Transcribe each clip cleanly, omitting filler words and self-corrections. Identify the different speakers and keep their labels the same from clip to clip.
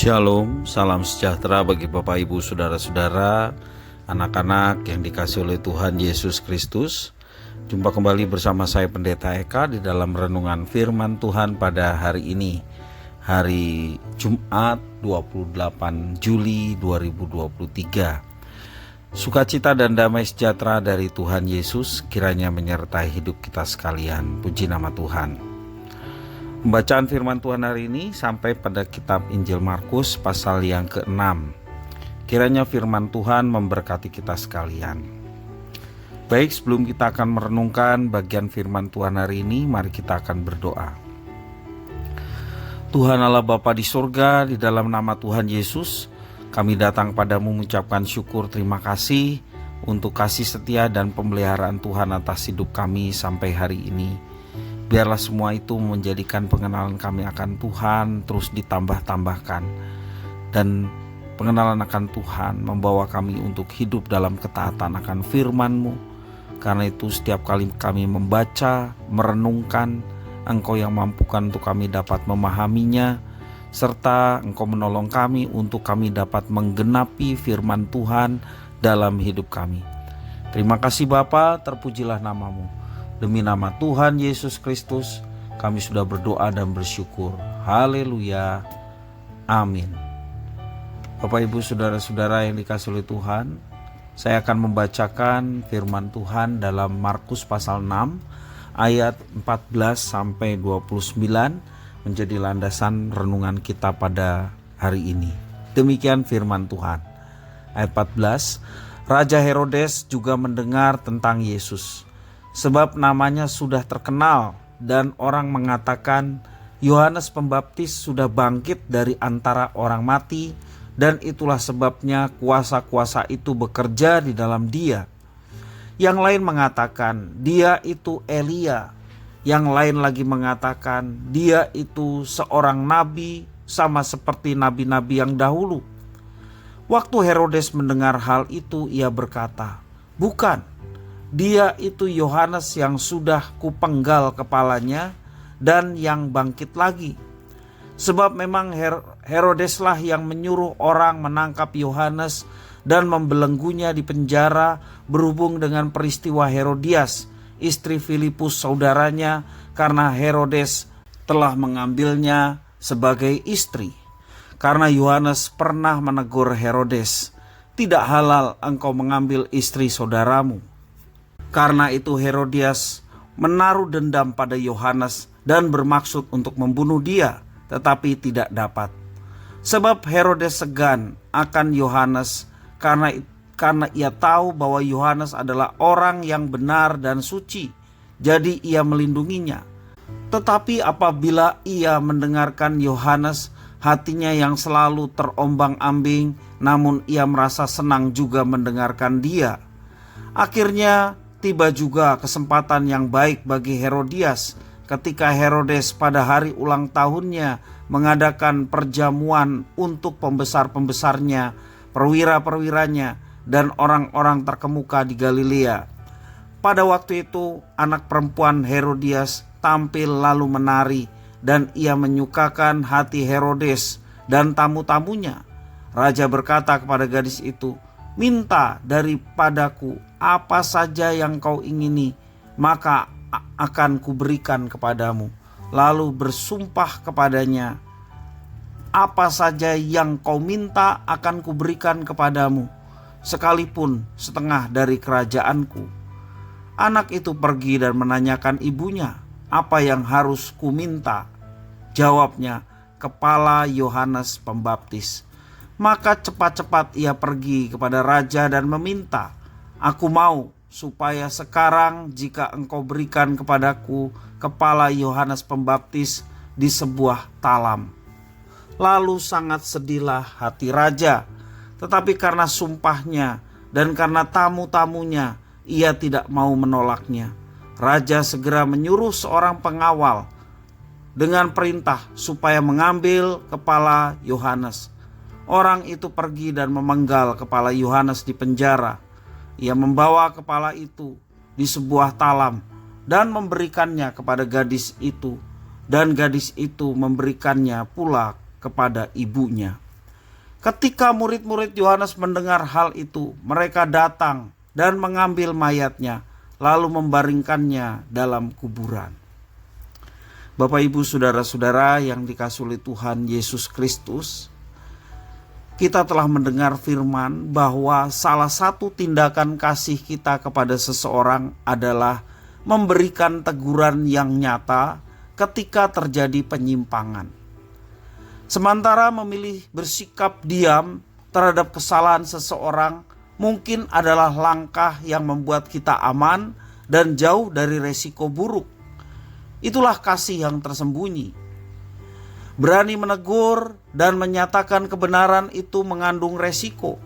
Speaker 1: Shalom, salam sejahtera bagi Bapak Ibu Saudara-saudara, anak-anak yang dikasihi oleh Tuhan Yesus Kristus. Jumpa kembali bersama saya Pendeta Eka di dalam renungan firman Tuhan pada hari ini, hari Jumat 28 Juli 2023. Sukacita dan damai sejahtera dari Tuhan Yesus kiranya menyertai hidup kita sekalian. Puji nama Tuhan. Pembacaan firman Tuhan hari ini sampai pada kitab Injil Markus pasal yang ke-6. Kiranya firman Tuhan memberkati kita sekalian. Baik, sebelum kita akan merenungkan bagian firman Tuhan hari ini, mari kita akan berdoa. Tuhan Allah Bapa di surga, di dalam nama Tuhan Yesus, kami datang padamu mengucapkan syukur terima kasih untuk kasih setia dan pemeliharaan Tuhan atas hidup kami sampai hari ini. Biarlah semua itu menjadikan pengenalan kami akan Tuhan terus ditambah-tambahkan. Dan pengenalan akan Tuhan membawa kami untuk hidup dalam ketaatan akan firman-Mu. Karena itu setiap kali kami membaca, merenungkan, Engkau yang mampukan untuk kami dapat memahaminya. Serta Engkau menolong kami untuk kami dapat menggenapi firman Tuhan dalam hidup kami. Terima kasih Bapa, terpujilah nama-Mu. Demi nama Tuhan Yesus Kristus, kami sudah berdoa dan bersyukur. Haleluya. Amin. Bapak Ibu Saudara-saudara yang dikasihi oleh Tuhan, saya akan membacakan firman Tuhan dalam Markus pasal 6 ayat 14 sampai 29 menjadi landasan renungan kita pada hari ini. Demikian firman Tuhan. Ayat 14, Raja Herodes juga mendengar tentang Yesus, sebab namanya sudah terkenal dan orang mengatakan Yohanes Pembaptis sudah bangkit dari antara orang mati dan itulah sebabnya kuasa-kuasa itu bekerja di dalam dia. Yang lain mengatakan dia itu Elia, yang lain lagi mengatakan dia itu seorang nabi sama seperti nabi-nabi yang dahulu. Waktu Herodes mendengar hal itu ia berkata, "Bukan, dia itu Yohanes yang sudah kupenggal kepalanya dan yang bangkit lagi." Sebab memang Herodeslah yang menyuruh orang menangkap Yohanes dan membelenggunya di penjara berhubung dengan peristiwa Herodias, istri Filipus saudaranya, karena Herodes telah mengambilnya sebagai istri. Karena Yohanes pernah menegur Herodes, "Tidak halal engkau mengambil istri saudaramu." Karena itu Herodias menaruh dendam pada Yohanes dan bermaksud untuk membunuh dia, tetapi tidak dapat. Sebab Herodes segan akan Yohanes karena ia tahu bahwa Yohanes adalah orang yang benar dan suci, jadi ia melindunginya. Tetapi apabila ia mendengarkan Yohanes, hatinya yang selalu terombang-ambing, namun ia merasa senang juga mendengarkan dia. Akhirnya tiba juga kesempatan yang baik bagi Herodias ketika Herodes pada hari ulang tahunnya mengadakan perjamuan untuk pembesar-pembesarnya, perwira-perwiranya, dan orang-orang terkemuka di Galilea. Pada waktu itu anak perempuan Herodias tampil lalu menari dan ia menyukakan hati Herodes dan tamu-tamunya. Raja berkata kepada gadis itu, "Minta daripadaku apa saja yang kau ingini, maka akan kuberikan kepadamu." Lalu bersumpah kepadanya, "Apa saja yang kau minta akan kuberikan kepadamu, sekalipun setengah dari kerajaanku." Anak itu pergi dan menanyakan ibunya, "Apa yang harus kuminta?" Jawabnya, "Kepala Yohanes Pembaptis." Maka cepat-cepat ia pergi kepada raja dan meminta, "Aku mau supaya sekarang jika engkau berikan kepadaku kepala Yohanes Pembaptis di sebuah talam." Lalu sangat sedihlah hati raja, tetapi karena sumpahnya dan karena tamu-tamunya ia tidak mau menolaknya. Raja segera menyuruh seorang pengawal dengan perintah supaya mengambil kepala Yohanes. Orang itu pergi dan memenggal kepala Yohanes di penjara. Ia membawa kepala itu di sebuah talam dan memberikannya kepada gadis itu, dan gadis itu memberikannya pula kepada ibunya. Ketika murid-murid Yohanes mendengar hal itu, mereka datang dan mengambil mayatnya, lalu membaringkannya dalam kuburan. Bapak, Ibu, saudara-saudara yang dikasihi oleh Tuhan Yesus Kristus, kita telah mendengar firman bahwa salah satu tindakan kasih kita kepada seseorang adalah memberikan teguran yang nyata ketika terjadi penyimpangan. Sementara memilih bersikap diam terhadap kesalahan seseorang mungkin adalah langkah yang membuat kita aman dan jauh dari resiko buruk. Itulah kasih yang tersembunyi. Berani menegur dan menyatakan kebenaran itu mengandung resiko.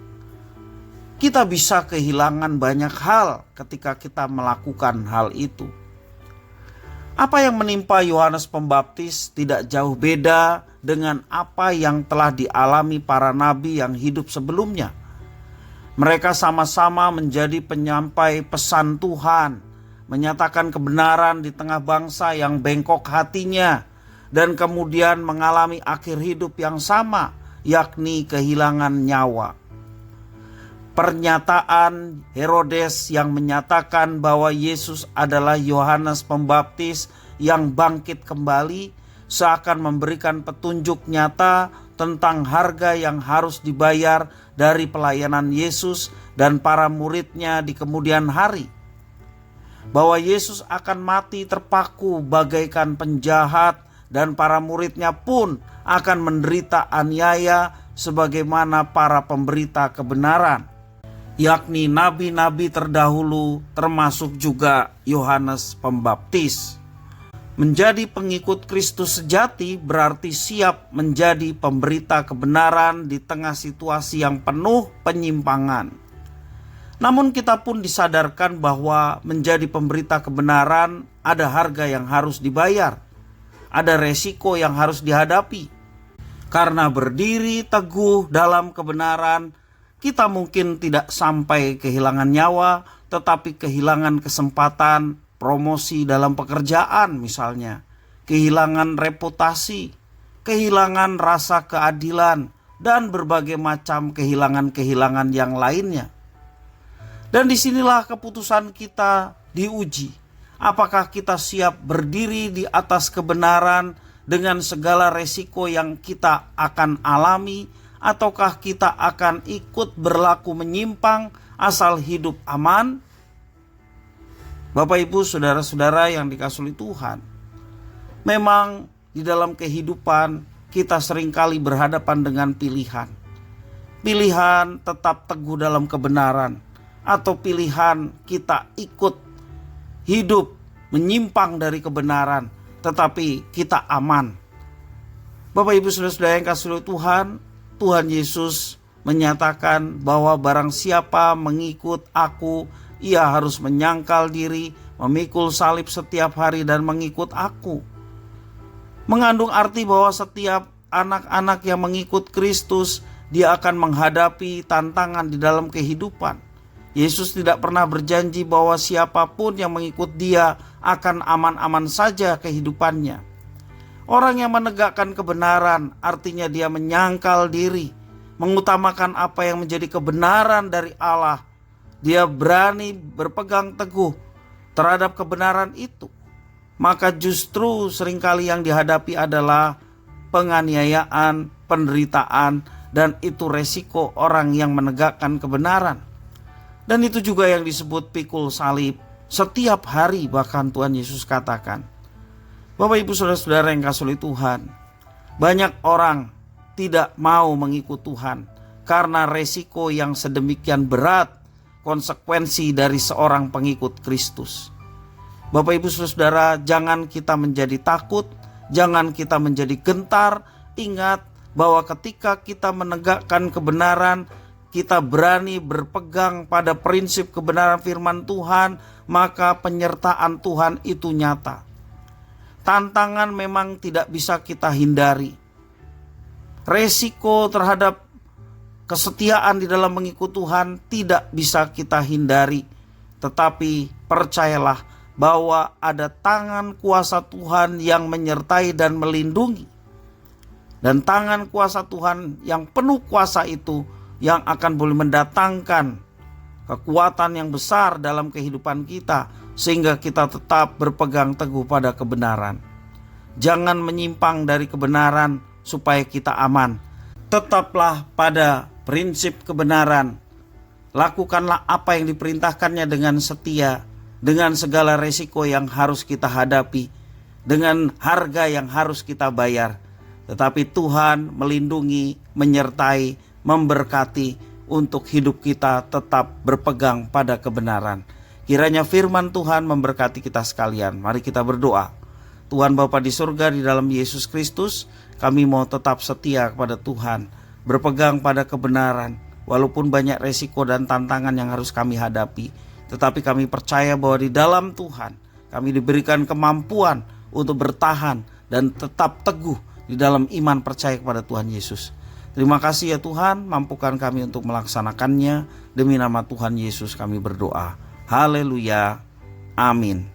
Speaker 1: Kita bisa kehilangan banyak hal ketika kita melakukan hal itu. Apa yang menimpa Yohanes Pembaptis tidak jauh beda dengan apa yang telah dialami para nabi yang hidup sebelumnya. Mereka sama-sama menjadi penyampai pesan Tuhan, menyatakan kebenaran di tengah bangsa yang bengkok hatinya, dan kemudian mengalami akhir hidup yang sama, yakni kehilangan nyawa. Pernyataan Herodes yang menyatakan bahwa Yesus adalah Yohanes Pembaptis yang bangkit kembali seakan memberikan petunjuk nyata tentang harga yang harus dibayar dari pelayanan Yesus dan para muridnya di kemudian hari. Bahwa Yesus akan mati terpaku bagaikan penjahat dan para muridnya pun akan menderita aniaya sebagaimana para pemberita kebenaran, yakni nabi-nabi terdahulu termasuk juga Yohanes Pembaptis. Menjadi pengikut Kristus sejati berarti siap menjadi pemberita kebenaran di tengah situasi yang penuh penyimpangan. Namun kita pun disadarkan bahwa menjadi pemberita kebenaran ada harga yang harus dibayar. Ada resiko yang harus dihadapi. Karena berdiri teguh dalam kebenaran, kita mungkin tidak sampai kehilangan nyawa, tetapi kehilangan kesempatan promosi dalam pekerjaan misalnya, kehilangan reputasi, kehilangan rasa keadilan, dan berbagai macam kehilangan-kehilangan yang lainnya. Dan disinilah keputusan kita diuji. Apakah kita siap berdiri di atas kebenaran dengan segala resiko yang kita akan alami, ataukah kita akan ikut berlaku menyimpang asal hidup aman? Bapak, Ibu, saudara-saudara yang dikasihi Tuhan, memang di dalam kehidupan kita seringkali berhadapan dengan pilihan. Pilihan tetap teguh dalam kebenaran, atau pilihan kita ikut hidup menyimpang dari kebenaran tetapi kita aman. Bapak, Ibu, saudara-saudara yang kasih Tuhan, Tuhan Yesus menyatakan bahwa barang siapa mengikut aku, ia harus menyangkal diri, memikul salib setiap hari dan mengikut aku. Mengandung arti bahwa setiap anak-anak yang mengikut Kristus, dia akan menghadapi tantangan di dalam kehidupan. Yesus tidak pernah berjanji bahwa siapapun yang mengikut dia akan aman-aman saja kehidupannya. Orang yang menegakkan kebenaran artinya dia menyangkal diri, mengutamakan apa yang menjadi kebenaran dari Allah. Dia berani berpegang teguh terhadap kebenaran itu. Maka justru seringkali yang dihadapi adalah penganiayaan, penderitaan, dan itu resiko orang yang menegakkan kebenaran. Dan itu juga yang disebut pikul salib. Setiap hari bahkan Tuhan Yesus katakan. Bapak, Ibu, saudara-saudara yang kasih Tuhan, banyak orang tidak mau mengikut Tuhan karena resiko yang sedemikian berat, konsekuensi dari seorang pengikut Kristus. Bapak, Ibu, saudara, jangan kita menjadi takut, jangan kita menjadi gentar. Ingat bahwa ketika kita menegakkan kebenaran, kita berani berpegang pada prinsip kebenaran firman Tuhan, maka penyertaan Tuhan itu nyata. Tantangan memang tidak bisa kita hindari. Resiko terhadap kesetiaan di dalam mengikut Tuhan tidak bisa kita hindari. Tetapi percayalah bahwa ada tangan kuasa Tuhan yang menyertai dan melindungi. Dan tangan kuasa Tuhan yang penuh kuasa itu yang akan boleh mendatangkan kekuatan yang besar dalam kehidupan kita, sehingga kita tetap berpegang teguh pada kebenaran. Jangan menyimpang dari kebenaran supaya kita aman. Tetaplah pada prinsip kebenaran. Lakukanlah apa yang diperintahkannya dengan setia, dengan segala resiko yang harus kita hadapi, dengan harga yang harus kita bayar. Tetapi Tuhan melindungi, menyertai, memberkati untuk hidup kita tetap berpegang pada kebenaran. Kiranya firman Tuhan memberkati kita sekalian. Mari kita berdoa. Tuhan Bapa di surga, di dalam Yesus Kristus, kami mau tetap setia kepada Tuhan, berpegang pada kebenaran. Walaupun banyak resiko dan tantangan yang harus kami hadapi, tetapi kami percaya bahwa di dalam Tuhan kami diberikan kemampuan untuk bertahan dan tetap teguh di dalam iman percaya kepada Tuhan Yesus. Terima kasih ya Tuhan, mampukan kami untuk melaksanakannya. Demi nama Tuhan Yesus kami berdoa. Haleluya. Amin.